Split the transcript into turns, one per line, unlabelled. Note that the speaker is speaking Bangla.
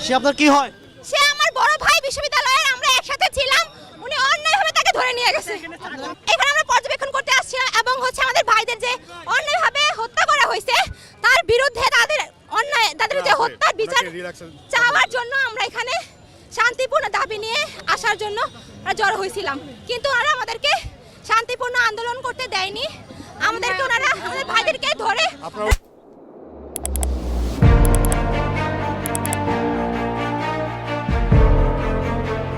সে আপনার কি হয়?
সে আমার বড় ভাই, বিশ্ববিদ্যালয়ে আমরা একসাথে ছিলাম। উনি অন্যায়ভাবে তাকে ধরে নিয়ে গেছে। এখানে আমরা পর্যবেক্ষণ করতে আসছি এবং আমাদের ভাইদের যে অন্যায়ভাবে হত্যা করা হয়েছে তার বিরুদ্ধে তাদের যে হত্যার বিচার চাওয়ার জন্য আমরা এখানে শান্তিপূর্ণ দাবি নিয়ে আসার জন্য জড়ো হয়েছিলাম। কিন্তু ওনারা আমাদেরকে শান্তিপূর্ণ আন্দোলন করতে দেয়নি। আমাদের ভাইদেরকে ধরে